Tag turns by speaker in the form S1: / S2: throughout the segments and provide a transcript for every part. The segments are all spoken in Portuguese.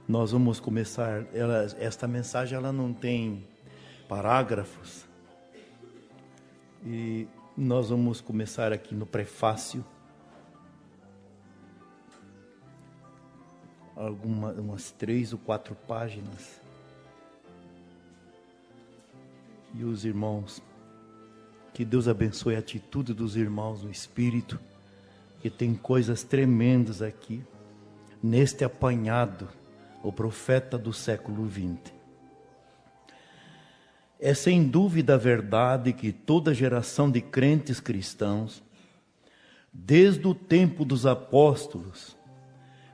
S1: Nós vamos começar, esta mensagem ela não tem parágrafos, e nós vamos começar aqui no prefácio, umas 3 ou 4 páginas, e os irmãos, que Deus abençoe a atitude dos irmãos no Espírito, que tem coisas tremendas aqui, neste apanhado, o profeta do século XX. É sem dúvida a verdade que toda geração de crentes cristãos, desde o tempo dos apóstolos,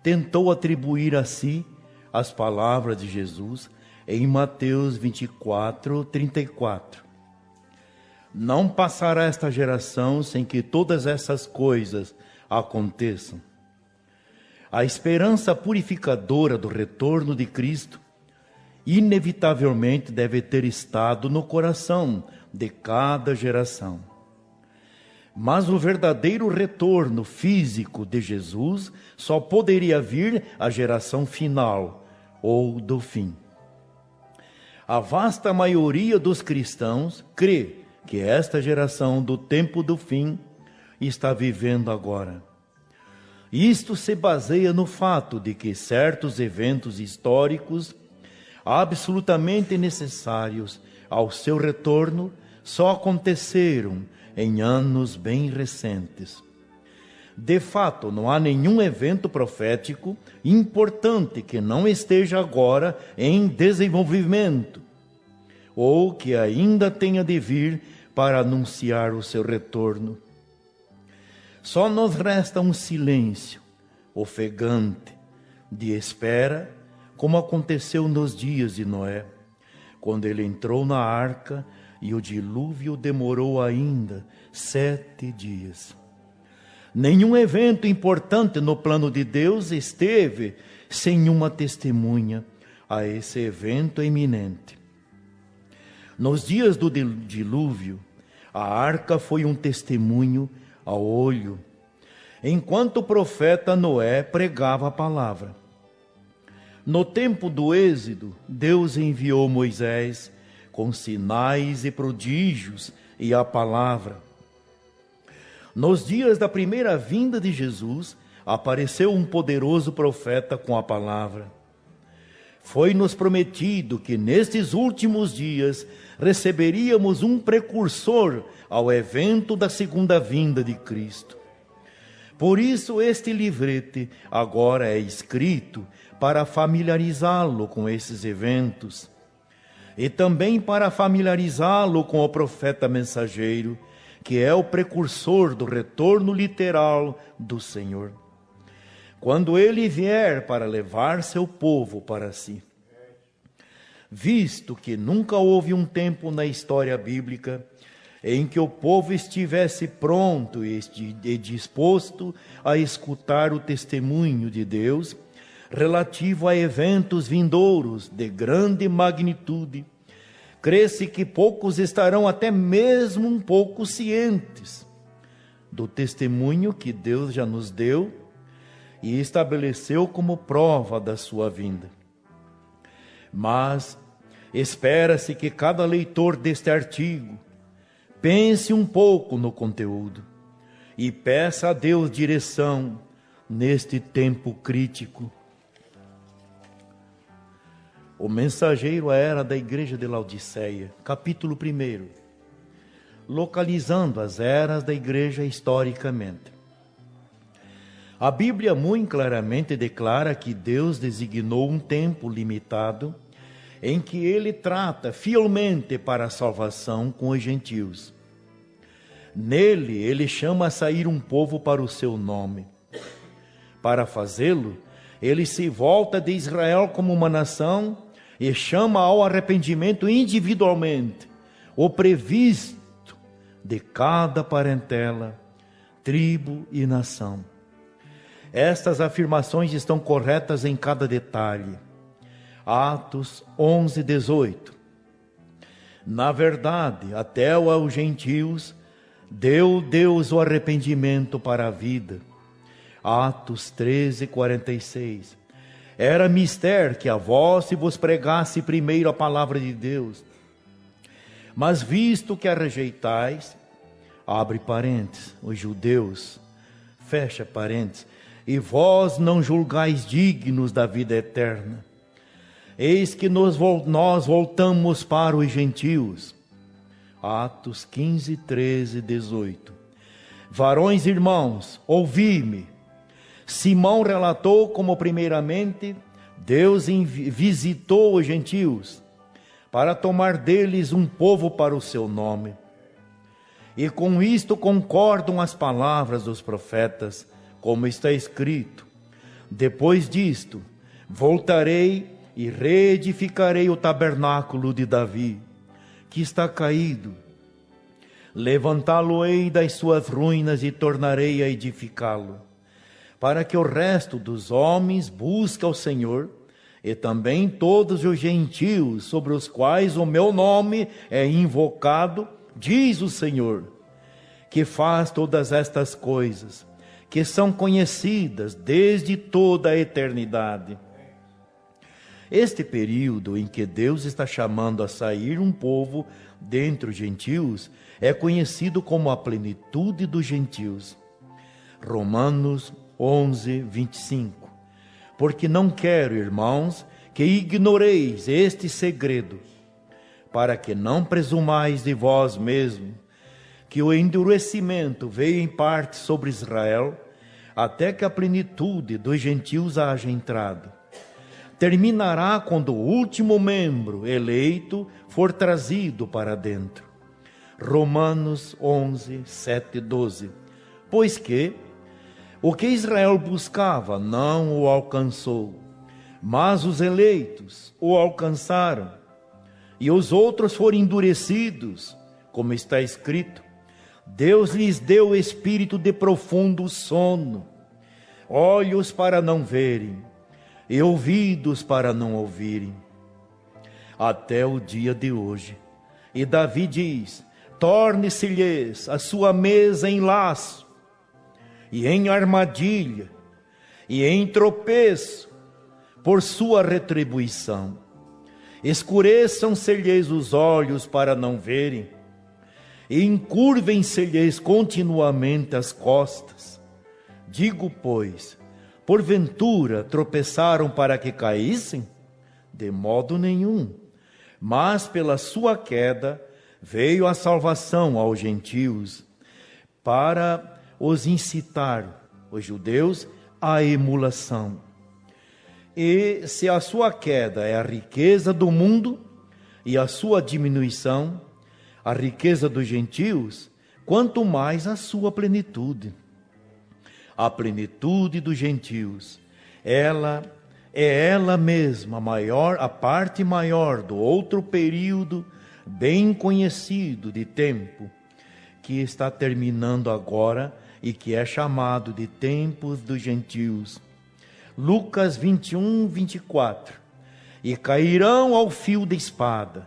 S1: tentou atribuir a si as palavras de Jesus em Mateus 24, 34. Não passará esta geração sem que todas essas coisas aconteçam. A esperança purificadora do retorno de Cristo inevitavelmente deve ter estado no coração de cada geração. Mas o verdadeiro retorno físico de Jesus só poderia vir à geração final ou do fim. A vasta maioria dos cristãos crê que esta geração do tempo do fim está vivendo agora. Isto se baseia no fato de que certos eventos históricos absolutamente necessários ao seu retorno só aconteceram em anos bem recentes. De fato, não há nenhum evento profético importante que não esteja agora em desenvolvimento, ou que ainda tenha de vir para anunciar o seu retorno. Só nos resta um silêncio ofegante de espera, como aconteceu nos dias de Noé, quando ele entrou na arca e o dilúvio demorou ainda 7 dias. Nenhum evento importante no plano de Deus esteve sem uma testemunha a esse evento iminente. Nos dias do dilúvio, a arca foi um testemunho ao olho, enquanto o profeta Noé pregava a palavra. No tempo do Êxodo, Deus enviou Moisés com sinais e prodígios e a palavra. Nos dias da primeira vinda de Jesus, apareceu um poderoso profeta com a palavra. Foi-nos prometido que nestes últimos dias receberíamos um precursor ao evento da segunda vinda de Cristo. Por isso este livrete agora é escrito para familiarizá-lo com esses eventos e também para familiarizá-lo com o profeta mensageiro, que é o precursor do retorno literal do Senhor, quando ele vier para levar seu povo para si. Visto que nunca houve um tempo na história bíblica em que o povo estivesse pronto e disposto a escutar o testemunho de Deus relativo a eventos vindouros de grande magnitude, crê-se que poucos estarão até mesmo um pouco cientes do testemunho que Deus já nos deu e estabeleceu como prova da sua vinda. Mas espera-se que cada leitor deste artigo pense um pouco no conteúdo e peça a Deus direção neste tempo crítico. O mensageiro era da igreja de Laodiceia, capítulo 1, localizando as eras da igreja historicamente. A Bíblia muito claramente declara que Deus designou um tempo limitado em que ele trata fielmente para a salvação com os gentios. Nele, ele chama a sair um povo para o seu nome. Para fazê-lo, ele se volta de Israel como uma nação e chama ao arrependimento individualmente o previsto de cada parentela, tribo e nação. Estas afirmações estão corretas em cada detalhe. Atos 11, 18. Na verdade, até aos gentios deu Deus o arrependimento para a vida. Atos 13, 46. Era mister que a vós se vos pregasse primeiro a palavra de Deus. Mas visto que a rejeitais, abre parênteses, os judeus, fecha parênteses, e vós não julgais dignos da vida eterna, eis que nós voltamos para os gentios. Atos 15, 13, 18. Varões irmãos, ouvi-me. Simão relatou como primeiramente Deus visitou os gentios para tomar deles um povo para o seu nome. E com isto concordam as palavras dos profetas, como está escrito: depois disto, voltarei e reedificarei o tabernáculo de Davi, que está caído. Levantá-lo-ei das suas ruínas e tornarei a edificá-lo, para que o resto dos homens busque ao Senhor, e também todos os gentios sobre os quais o meu nome é invocado, diz o Senhor, que faz todas estas coisas, que são conhecidas desde toda a eternidade. Este período em que Deus está chamando a sair um povo dentre os gentios é conhecido como a plenitude dos gentios. Romanos 11, 25. Porque não quero, irmãos, que ignoreis este segredo, para que não presumais de vós mesmos, que o endurecimento veio em parte sobre Israel, até que a plenitude dos gentios haja entrado. Terminará quando o último membro eleito for trazido para dentro. Romanos 11, 7, 12. Pois que o que Israel buscava não o alcançou, mas os eleitos o alcançaram, e os outros foram endurecidos, como está escrito: Deus lhes deu espírito de profundo sono, olhos para não verem, e ouvidos para não ouvirem, até o dia de hoje. E Davi diz: torne-se-lhes a sua mesa em laço, e em armadilha, e em tropeço, por sua retribuição. Escureçam-se-lhes os olhos para não verem, e encurvem-se-lhes continuamente as costas. Digo, pois, porventura tropeçaram para que caíssem? De modo nenhum. Mas pela sua queda veio a salvação aos gentios, para os incitar, os judeus, à emulação. E se a sua queda é a riqueza do mundo, e a sua diminuição, a riqueza dos gentios, quanto mais a sua plenitude. A plenitude dos gentios, ela é ela mesma a parte maior do outro período bem conhecido de tempo, que está terminando agora e que é chamado de tempos dos gentios. Lucas 21, 24. E cairão ao fio da espada,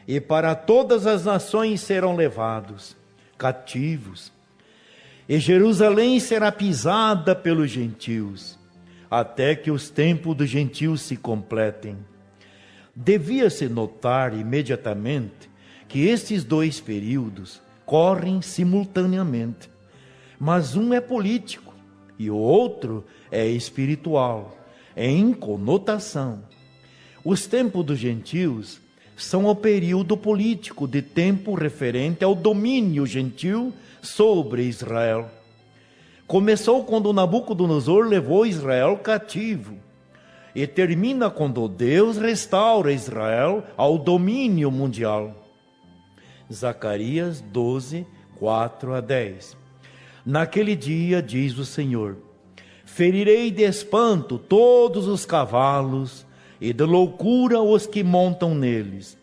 S1: e para todas as nações serão levados cativos, e Jerusalém será pisada pelos gentios, até que os tempos dos gentios se completem. Devia-se notar imediatamente que estes dois períodos correm simultaneamente, mas um é político e o outro é espiritual, em conotação. Os tempos dos gentios são o período político de tempo referente ao domínio gentil sobre Israel. Começou quando Nabucodonosor levou Israel cativo e termina quando Deus restaura Israel ao domínio mundial. Zacarias 12, 4 a 10. Naquele dia, diz o Senhor, ferirei de espanto todos os cavalos e de loucura os que montam neles.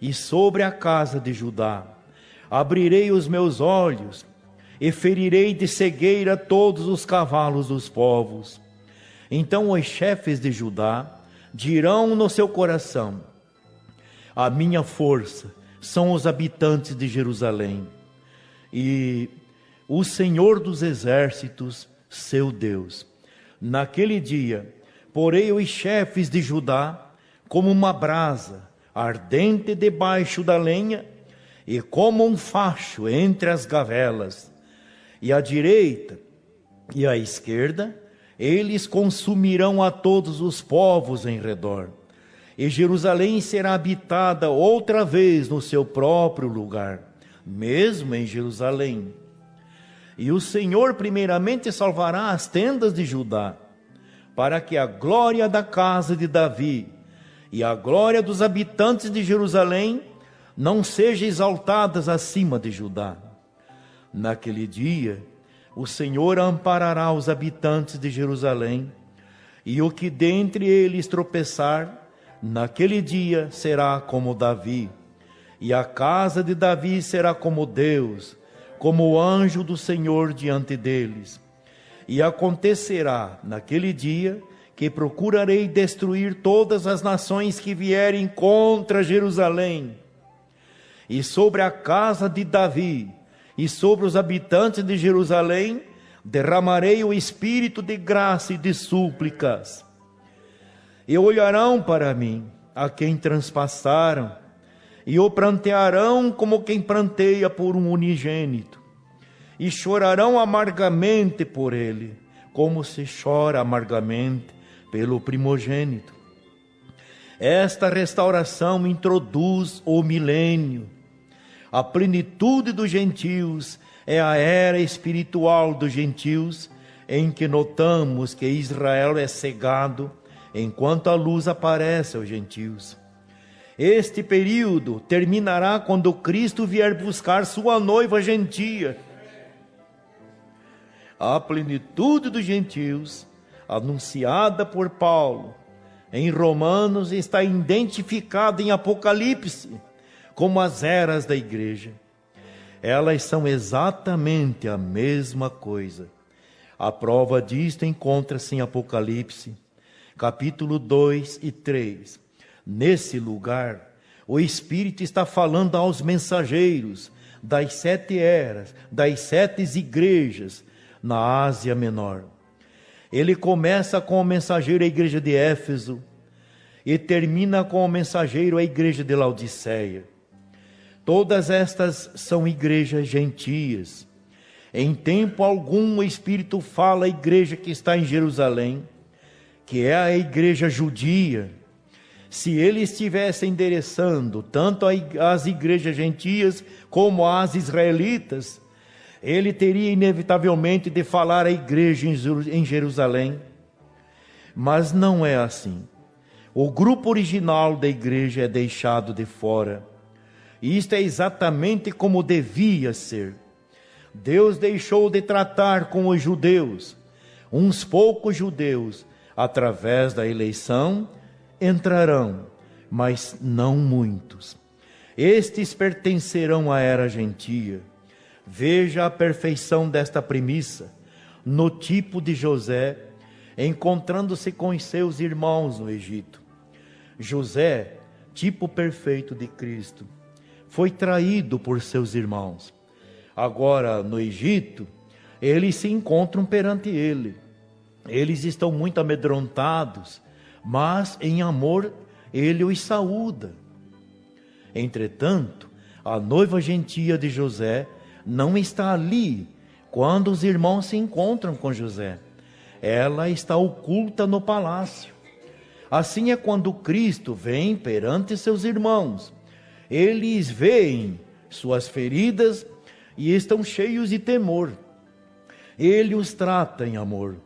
S1: E sobre a casa de Judá abrirei os meus olhos e ferirei de cegueira todos os cavalos dos povos. Então os chefes de Judá dirão no seu coração: a minha força são os habitantes de Jerusalém, e o Senhor dos exércitos, seu Deus. Naquele dia porei os chefes de Judá como uma brasa ardente debaixo da lenha, e como um facho entre as gavelas, e à direita e à esquerda, eles consumirão a todos os povos em redor, e Jerusalém será habitada outra vez no seu próprio lugar, mesmo em Jerusalém. E o Senhor primeiramente salvará as tendas de Judá, para que a glória da casa de Davi e a glória dos habitantes de Jerusalém não seja exaltadas acima de Judá. Naquele dia, o Senhor amparará os habitantes de Jerusalém, e o que dentre eles tropeçar, naquele dia será como Davi, e a casa de Davi será como Deus, como o anjo do Senhor diante deles. E acontecerá naquele dia que procurarei destruir todas as nações que vierem contra Jerusalém. E sobre a casa de Davi e sobre os habitantes de Jerusalém derramarei o espírito de graça e de súplicas. E olharão para mim a quem transpassaram, e o prantearão como quem pranteia por um unigênito, e chorarão amargamente por ele, como se chora amargamente pelo primogênito. Esta restauração introduz o milênio. A plenitude dos gentios é a era espiritual dos gentios, em que notamos que Israel é cegado, enquanto a luz aparece aos gentios. Este período terminará quando Cristo vier buscar sua noiva gentia. A plenitude dos gentios, anunciada por Paulo em Romanos, está identificada em Apocalipse como as eras da igreja. Elas são exatamente a mesma coisa. A prova disto encontra-se em Apocalipse, capítulo 2 e 3. Nesse lugar, o Espírito está falando aos mensageiros das 7 eras, das 7 igrejas na Ásia Menor. Ele começa com o mensageiro à igreja de Éfeso e termina com o mensageiro à igreja de Laodiceia. Todas estas são igrejas gentias. Em tempo algum o Espírito fala à igreja que está em Jerusalém, que é a igreja judia. Se ele estivesse endereçando tanto às igrejas gentias como às israelitas, ele teria inevitavelmente de falar à igreja em Jerusalém. Mas não é assim. O grupo original da igreja é deixado de fora. E isto é exatamente como devia ser. Deus deixou de tratar com os judeus. Uns poucos judeus, através da eleição, entrarão, mas não muitos. Estes pertencerão à era gentia. Veja a perfeição desta premissa no tipo de José, encontrando-se com os seus irmãos no Egito. José, tipo perfeito de Cristo, foi traído por seus irmãos. Agora, no Egito, eles se encontram perante ele. Eles estão muito amedrontados, mas em amor ele os saúda. Entretanto, a noiva gentia de José não está ali quando os irmãos se encontram com José. Ela está oculta no palácio. Assim é quando Cristo vem perante seus irmãos. Eles veem suas feridas e estão cheios de temor. Ele os trata em amor,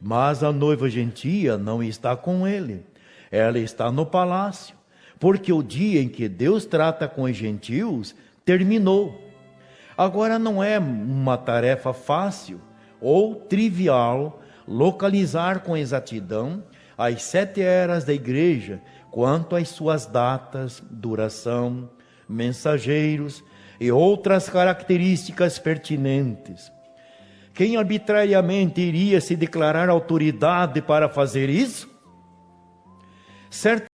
S1: mas a noiva gentia não está com ele. Ela está no palácio, porque o dia em que Deus trata com os gentios terminou. Agora não é uma tarefa fácil ou trivial localizar com exatidão as 7 eras da igreja quanto às suas datas, duração, mensageiros e outras características pertinentes. Quem arbitrariamente iria se declarar autoridade para fazer isso? Certo